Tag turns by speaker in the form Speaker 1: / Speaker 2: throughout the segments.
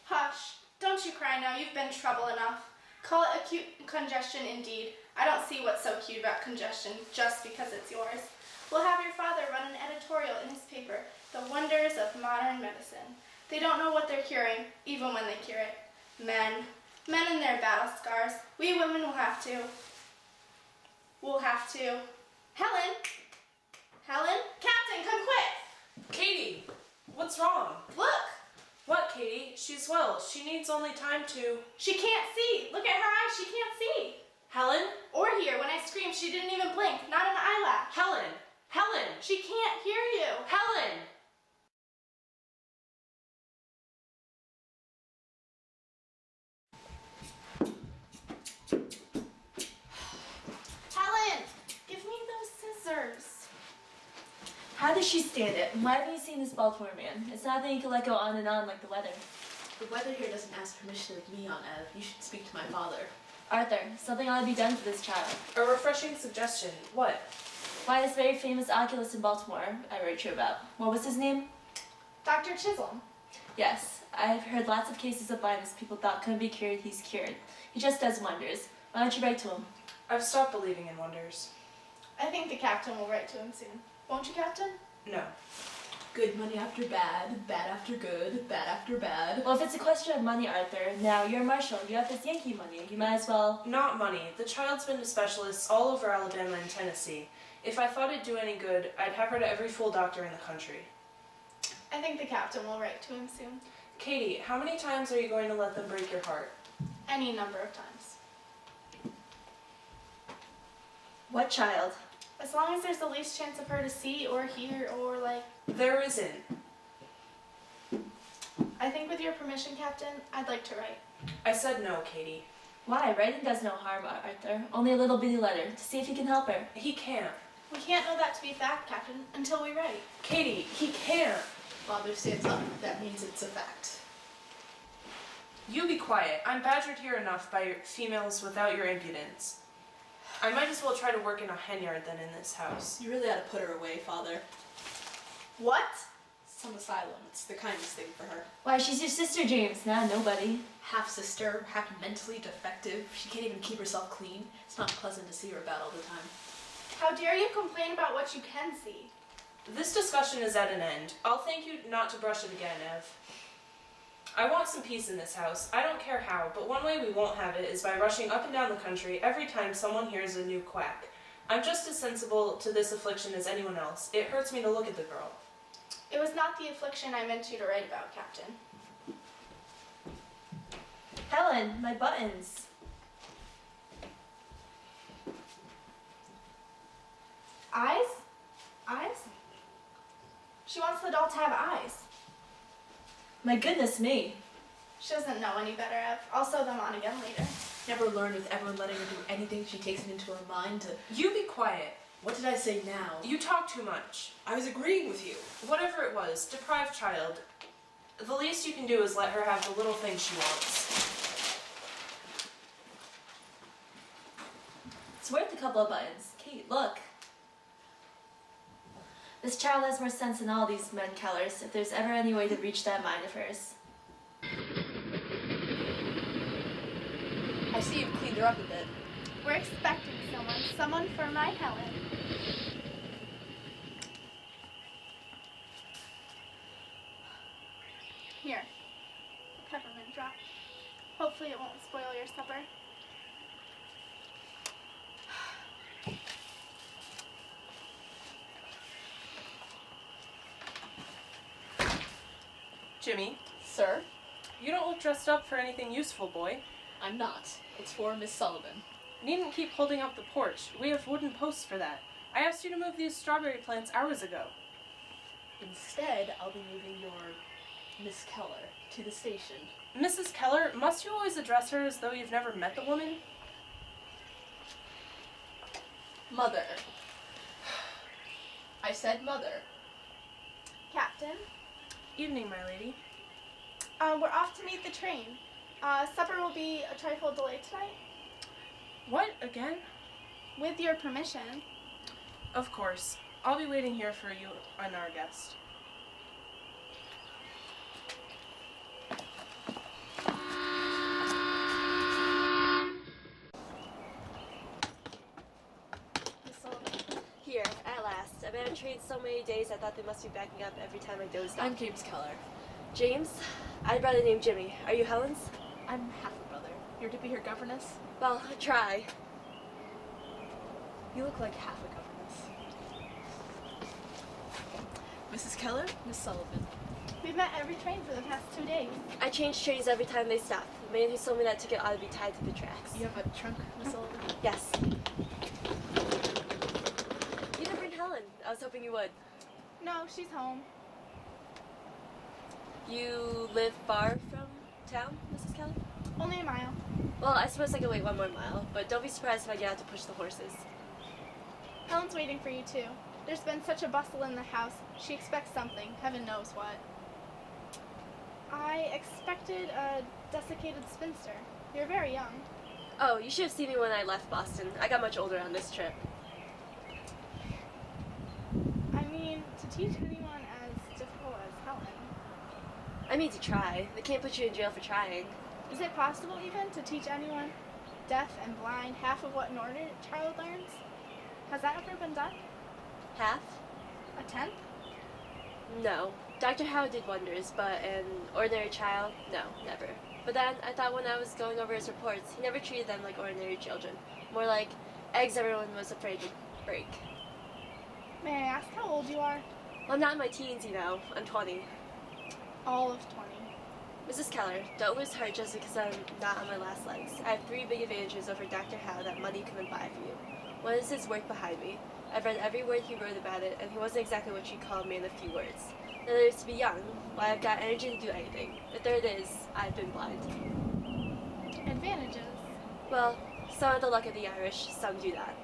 Speaker 1: Hush. Don't you cry now. You've been trouble enough. Call it acute congestion indeed. I don't see what's so cute about congestion just because it's yours. We'll have your father run an editorial in his paper, The Wonders of Modern Medicine. They don't know what they're curing, even when they cure it. Men and their battle scars. We women will have to. Helen! Captain, come quick!
Speaker 2: Katie, what's wrong?
Speaker 1: Look!
Speaker 2: What, Katie? She's well. She needs only time to...
Speaker 1: She can't see. Look at her eyes. She can't see.
Speaker 2: Helen?
Speaker 1: Or hear. When I screamed, she didn't even blink. Not an eyelash.
Speaker 2: Helen! Helen!
Speaker 1: She can't hear you.
Speaker 2: Helen!
Speaker 1: Helen! Give me those scissors.
Speaker 3: How does she stand it? Why haven't you seen this Baltimore man? It's not that you can let go on and on like the weather.
Speaker 4: The weather here doesn't ask permission of me, Aunt Ev. You should speak to my father.
Speaker 3: Arthur, something ought to be done for this child.
Speaker 2: A refreshing suggestion. What?
Speaker 3: Why, this very famous oculist in Baltimore I wrote you about. What was his name?
Speaker 1: Dr. Chisholm.
Speaker 3: Yes, I've heard lots of cases of blindness people thought couldn't be cured. He's cured. He just does wonders. Why don't you write to him?
Speaker 2: I've stopped believing in wonders.
Speaker 1: I think the captain will write to him soon. Won't you, Captain?
Speaker 2: No.
Speaker 4: Good money after bad, bad after good, bad after bad.
Speaker 3: Well, if it's a question of money, Arthur, now you're a marshal. You have this Yankee money. You might as well...
Speaker 2: Not money. The child's been to specialists all over Alabama and Tennessee. If I thought it'd do any good, I'd have her to every fool doctor in the country.
Speaker 1: I think the captain will write to him soon.
Speaker 2: Katie, how many times are you going to let them break your heart?
Speaker 1: Any number of times.
Speaker 3: What child?
Speaker 1: As long as there's the least chance of her to see or hear or
Speaker 2: There isn't.
Speaker 1: I think with your permission, Captain, I'd like to write.
Speaker 2: I said no, Katie.
Speaker 3: Why? Writing does no harm, Arthur. Only a little bitty letter to see if he can help her.
Speaker 2: He can't.
Speaker 1: We can't know that to be fact, Captain, until we write.
Speaker 2: Katie, he can't.
Speaker 4: Father stands up. That means it's a fact.
Speaker 2: You be quiet. I'm badgered here enough by females without your impudence. I might as well try to work in a hen yard than in this house.
Speaker 4: You really ought to put her away, Father.
Speaker 1: What?
Speaker 4: Some asylum. It's the kindest thing for her.
Speaker 3: Why, she's your sister, James, not nobody.
Speaker 4: Half sister, half mentally defective. She can't even keep herself clean. It's not pleasant to see her about all the time.
Speaker 1: How dare you complain about what you can see?
Speaker 2: This discussion is at an end. I'll thank you not to brush it again, Ev. I want some peace in this house. I don't care how, but one way we won't have it is by rushing up and down the country every time someone hears a new quack. I'm just as sensible to this affliction as anyone else. It hurts me to look at the girl.
Speaker 1: It was not the affliction I meant you to write about, Captain.
Speaker 3: Helen, my buttons.
Speaker 1: Eyes? Eyes? She wants the doll to have eyes.
Speaker 3: My goodness me.
Speaker 1: She doesn't know any better, Ev. I'll sew them on again later.
Speaker 4: Never learned with everyone letting her do anything she takes it into her mind to...
Speaker 2: You be quiet.
Speaker 4: What did I say now?
Speaker 2: You talk too much.
Speaker 4: I was agreeing with you.
Speaker 2: Whatever it was, deprived child. The least you can do is let her have the little things she wants.
Speaker 3: It's worth a couple of buttons. Kate, look. This child has more sense than all these men Kellers, if there's ever any way to reach that mind of hers.
Speaker 4: I see you've cleaned her up a bit.
Speaker 1: We're expecting someone for my Helen. Here, peppermint drop. Hopefully it won't spoil your supper.
Speaker 2: Jimmy,
Speaker 4: Sir?
Speaker 2: you don't look dressed up for anything useful, boy.
Speaker 4: I'm not. It's for Miss Sullivan.
Speaker 2: Needn't keep holding up the porch. We have wooden posts for that. I asked you to move these strawberry plants hours ago.
Speaker 4: Instead, I'll be moving your Miss Keller to the station.
Speaker 2: Mrs. Keller, must you always address her as though you've never met the woman?
Speaker 4: Mother. I said mother.
Speaker 1: Captain,
Speaker 2: Evening, my lady.
Speaker 1: we're off to meet the train. Supper will be a trifle delayed tonight.
Speaker 2: What, again?
Speaker 1: With your permission.
Speaker 2: Of course. I'll be waiting here for you and our guest.
Speaker 5: I've trained so many days I thought they must be backing up every time I dozed
Speaker 4: I'm
Speaker 5: off.
Speaker 4: James Keller.
Speaker 5: James? I had a brother named Jimmy. Are you Helen's?
Speaker 4: I'm half a brother. You're to be her governess?
Speaker 5: Well, try.
Speaker 4: You look like half a governess. Mrs. Keller, Miss Sullivan.
Speaker 1: We've met every train for the past 2 days.
Speaker 5: I change trains every time they stop. The man who sold me that ticket ought to be tied to the tracks.
Speaker 4: You have a trunk, Miss Sullivan?
Speaker 5: Yes. You didn't bring Helen. I was hoping you would.
Speaker 1: No, she's home.
Speaker 5: You live far from town, Mrs. Keller?
Speaker 1: Only a mile.
Speaker 5: Well, I suppose I could wait 1 more mile, but don't be surprised if I get out to push the horses.
Speaker 1: Helen's waiting for you too. There's been such a bustle in the house. She expects something. Heaven knows what. I expected a desiccated spinster. You're very young.
Speaker 5: Oh, you should have seen me when I left Boston. I got much older on this trip.
Speaker 1: I mean, to teach anyone as difficult as Helen.
Speaker 5: I mean to try. They can't put you in jail for trying.
Speaker 1: Is it possible even to teach anyone, deaf and blind, half of what an ordinary child learns? Has that ever been done?
Speaker 5: Half?
Speaker 1: A tenth?
Speaker 5: No. Dr. Howe did wonders, but an ordinary child? No, never. But then I thought when I was going over his reports, he never treated them like ordinary children. More like eggs everyone was afraid to break.
Speaker 1: May I ask how old you are?
Speaker 5: Well, I'm not in my teens, you know. I'm 20.
Speaker 1: All of 20.
Speaker 5: Mrs. Keller, don't lose heart just because I'm not on my last legs. I have 3 big advantages over Dr. Howe that money couldn't buy for you. One is his work behind me. I've read every word he wrote about it, and he wasn't exactly what you called me in a few words. The other is to be young. Why, I've got energy to do anything. The third is, I've been blind.
Speaker 1: Advantages.
Speaker 5: Well, some are the luck of the Irish, some do that.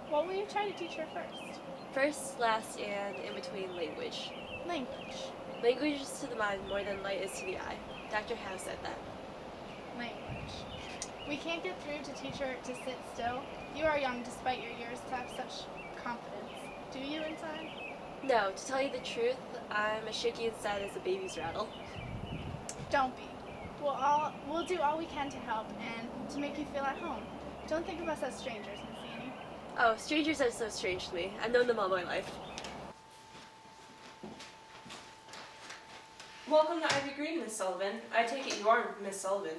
Speaker 1: What will you try to teach her first?
Speaker 5: First, last, and in between language.
Speaker 1: Language.
Speaker 5: Language is to the mind more than light is to the eye. Dr. Howe said that.
Speaker 1: Language. We can't get through to teach her to sit still. You are young despite your years to have such confidence. Do you inside?
Speaker 5: No, to tell you the truth, I'm as shaky inside as a baby's rattle.
Speaker 1: Don't be. We'll do all we can to help and to make you feel at home. Don't think of us as strangers, Miss Annie.
Speaker 5: Oh, strangers are so strange to me. I've known them all my life.
Speaker 2: Welcome to Ivy Green, Miss Sullivan. I take it you are Miss Sullivan.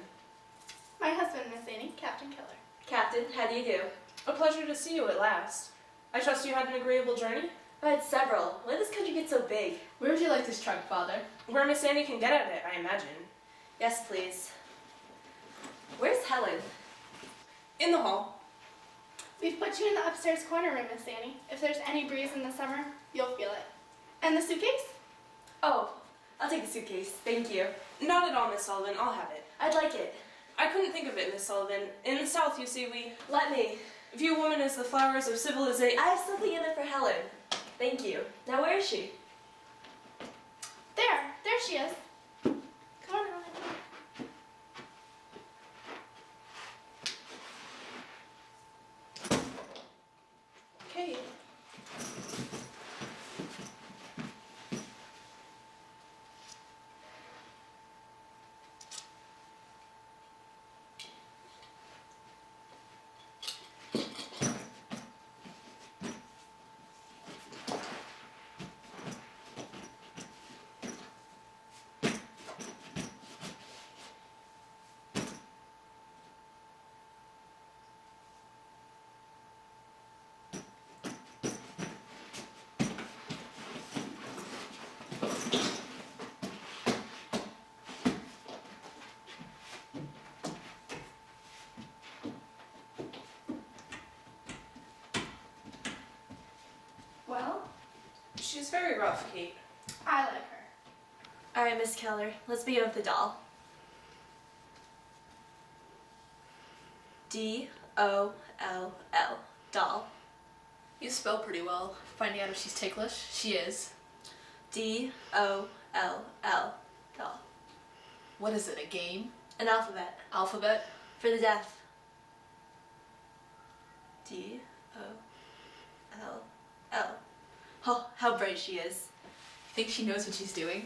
Speaker 1: My husband, Miss Annie, Captain Keller.
Speaker 5: Captain, how do you do?
Speaker 2: A pleasure to see you at last. I trust you had an agreeable journey?
Speaker 5: I had several. When did this country get so big?
Speaker 4: Where would you like this trunk, Father?
Speaker 2: Where Miss Annie can get at it, I imagine.
Speaker 5: Yes, please. Where's Helen?
Speaker 2: In the hall.
Speaker 1: We've put you in the upstairs corner room, Miss Annie. If there's any breeze in the summer, you'll feel it. And the suitcase?
Speaker 5: Oh, I'll take the suitcase. Thank you.
Speaker 2: Not at all, Miss Sullivan. I'll have it.
Speaker 5: I'd like it.
Speaker 2: I couldn't think of it, Miss Sullivan. In the South, you see, we
Speaker 5: Let me.
Speaker 2: view women as the flowers of civilization.
Speaker 5: I have something in it for Helen. Thank you. Now where is she?
Speaker 1: There she is. Come on, Helen.
Speaker 2: Kate.
Speaker 1: Well,
Speaker 2: She's very rough, Kate.
Speaker 1: I like her.
Speaker 5: All right, Miss Keller. Let's begin with the doll. D-O-L-L. Doll.
Speaker 4: You spell pretty well. Finding out if she's ticklish, she is.
Speaker 5: D-O-L-L. Doll.
Speaker 4: What is it, a game?
Speaker 5: An alphabet.
Speaker 4: Alphabet?
Speaker 5: For the deaf. D-O-L-L. Oh, how bright she is.
Speaker 4: Think she knows what she's doing?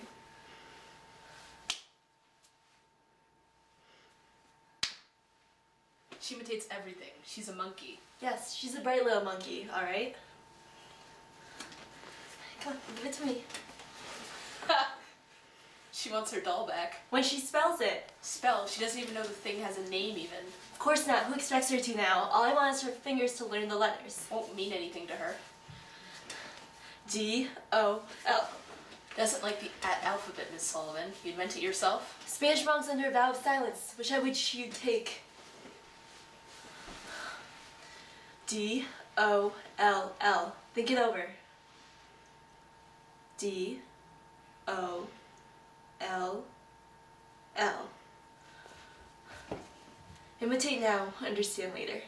Speaker 4: She imitates everything. She's a monkey.
Speaker 5: Yes, she's a bright little monkey, all right?
Speaker 3: Come on, give it to me.
Speaker 4: She wants her doll back.
Speaker 3: When she spells it.
Speaker 4: Spell. She doesn't even know the thing has a name even.
Speaker 3: Of course not. Who expects her to now? All I want is her fingers to learn the letters.
Speaker 4: Won't mean anything to her.
Speaker 3: D-O-L.
Speaker 4: Doesn't like the alphabet, Miss Sullivan. You invent it yourself?
Speaker 3: Spanish belongs under a vow of silence, which I wish you'd take. D-O-L-L. Think it over. D-O-L-L. Imitate now, understand later.